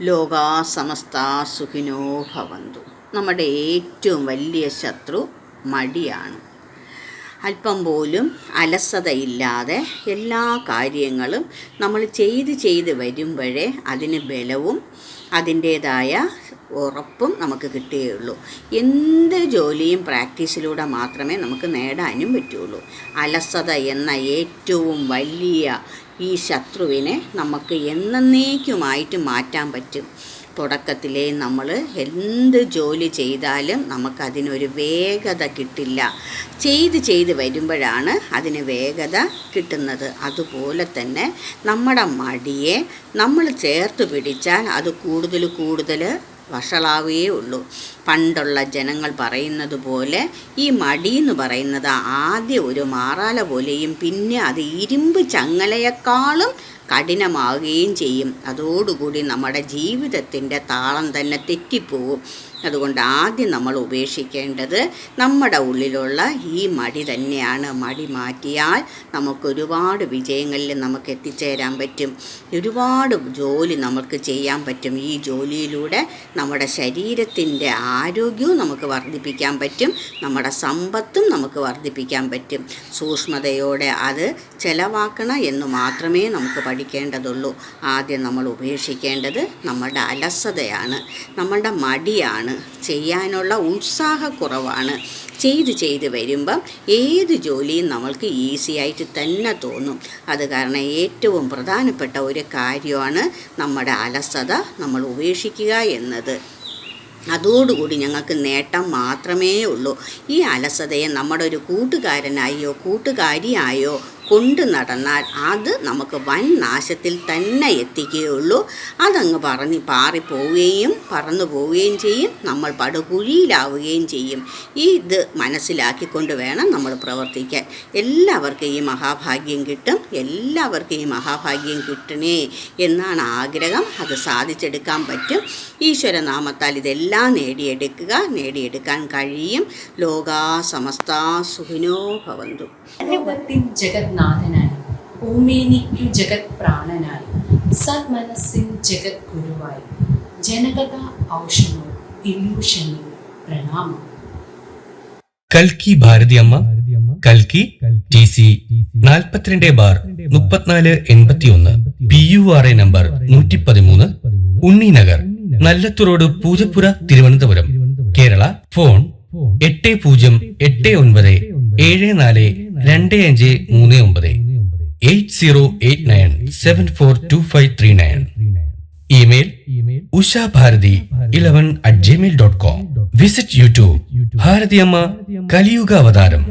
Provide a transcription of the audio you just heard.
ലോകാ സമസ്താ സുഖിനോ ഭവന്തു. നമ്മുടെ ഏറ്റവും വലിയ ശത്രു മടിയാണ്. അല്പം പോലും അലസതയില്ലാതെ എല്ലാ കാര്യങ്ങളും നമ്മൾ ചെയ്ത് വരുമ്പോഴേ അതിന് ബലവും അതിൻ്റേതായ ഉറപ്പും നമുക്ക് കിട്ടുകയുള്ളൂ. എന്ത് ജോലിയും പ്രാക്ടീസിലൂടെ മാത്രമേ നമുക്ക് നേടാനും പറ്റുള്ളൂ. അലസത എന്ന ഏറ്റവും വലിയ ഈ ശത്രുവിനെ നമുക്ക് എന്നേക്കുമായിട്ട് മാറ്റാൻ പറ്റും. തുടക്കത്തിലേ നമ്മൾ എന്ത് ജോലി ചെയ്താലും നമുക്കതിനൊരു വേഗത കിട്ടില്ല. ചെയ്ത് വരുമ്പോഴാണ് അതിന് വേഗത കിട്ടുന്നത്. അതുപോലെ തന്നെ നമ്മുടെ മടിയെ നമ്മൾ ചേർത്ത് പിടിച്ചാൽ അത് കൂടുതൽ വഷളാവുകയേ ഉള്ളൂ. പണ്ടുള്ള ജനങ്ങൾ പറയുന്നത് പോലെ ഈ മടി എന്ന് പറയുന്നത് ആദ്യം ഒരു മാറാല പോലെയും പിന്നെ അത് ഇരുമ്പ് ചങ്ങലയെക്കാളും കഠിനമാവുകയും ചെയ്യും. അതോടുകൂടി നമ്മുടെ ജീവിതത്തിൻ്റെ താളം തന്നെ തെറ്റിപ്പോവും. അതുകൊണ്ട് ആദ്യം നമ്മൾ ഉപേക്ഷിക്കേണ്ടത് നമ്മുടെ ഉള്ളിലുള്ള ഈ മടി തന്നെയാണ്. മടി മാറ്റിയാൽ നമുക്കൊരുപാട് വിജയങ്ങളിൽ നമുക്ക് എത്തിച്ചേരാൻ പറ്റും. ഒരുപാട് ജോലി നമുക്ക് ചെയ്യാൻ പറ്റും. ഈ ജോലിയിലൂടെ നമ്മുടെ ശരീരത്തിൻ്റെ ആരോഗ്യവും നമുക്ക് വർദ്ധിപ്പിക്കാൻ പറ്റും. നമ്മുടെ സമ്പത്തും നമുക്ക് വർദ്ധിപ്പിക്കാൻ പറ്റും. സൂക്ഷ്മതയോടെ അത് ചെലവാക്കണം എന്ന് മാത്രമേ നമുക്ക് പഠിക്കേണ്ടതുള്ളൂ. ആദ്യം നമ്മൾ ഉപേക്ഷിക്കേണ്ടത് നമ്മുടെ അലസതയാണ്, നമ്മളുടെ മടിയാണ്, ചെയ്യാനുള്ള ഉത്സാഹക്കുറവാണ്. ചെയ്ത് വരുമ്പം ഏത് ജോലിയും നമ്മൾക്ക് ഈസി ആയിട്ട് തന്നെ തോന്നും. അത് കാരണം ഏറ്റവും പ്രധാനപ്പെട്ട ഒരു കാര്യമാണ് നമ്മുടെ അലസത നമ്മൾ ഉപേക്ഷിക്കുക എന്നത്. അതോടുകൂടി ഞങ്ങൾക്ക് നേട്ടം മാത്രമേ ഉള്ളൂ. ഈ അലസതയെ നമ്മുടെ ഒരു കൂട്ടുകാരനായോ കൂട്ടുകാരിയായോ കൊണ്ടു നടന്നാൽ അത് നമുക്ക് വൻ നാശത്തിൽ തന്നെ എത്തിക്കുകയുള്ളൂ. അതങ്ങ് പാറിപ്പോവുകയും പറന്നു പോവുകയും ചെയ്യും. നമ്മൾ പടുകുഴിയിലാവുകയും ചെയ്യും. ഇത് മനസ്സിലാക്കിക്കൊണ്ട് വേണം നമ്മൾ പ്രവർത്തിക്കാൻ. എല്ലാവർക്കും ഈ മഹാഭാഗ്യം കിട്ടും. എല്ലാവർക്കും ഈ മഹാഭാഗ്യം കിട്ടണേ എന്നാണ് ആഗ്രഹം. അത് സാധിച്ചെടുക്കാൻ പറ്റും. ഈശ്വരനാമത്താൽ ഇതെല്ലാം നേടിയെടുക്കാൻ കഴിയും. ലോകാ സമസ്താ സുഖിനോ ഭവന്തു. ജഗന്നാഥനായി, ഓമേനിക്കു ജഗത് പ്രാണനായി, സന്മനസ്സിൻ ജഗത് ഗുരുവായി, ജനകഥ ഔഷധോ ഇല്യൂഷനി പ്രണാമം. കൽക്കി ഭാരതിയമ്മ, കൽക്കി TC 42/3481, PURA നമ്പർ 113, ഉണ്ണിനഗർ, നല്ലത്തുറോഡ്, Poojappura, Thiruvananthapuram, Kerala. Phone 8089742539, 8089742539. Email ushabharati11@gmail.com. Visit YouTube ഭാരതിയമ്മ കലിയുഗ അവതാരം.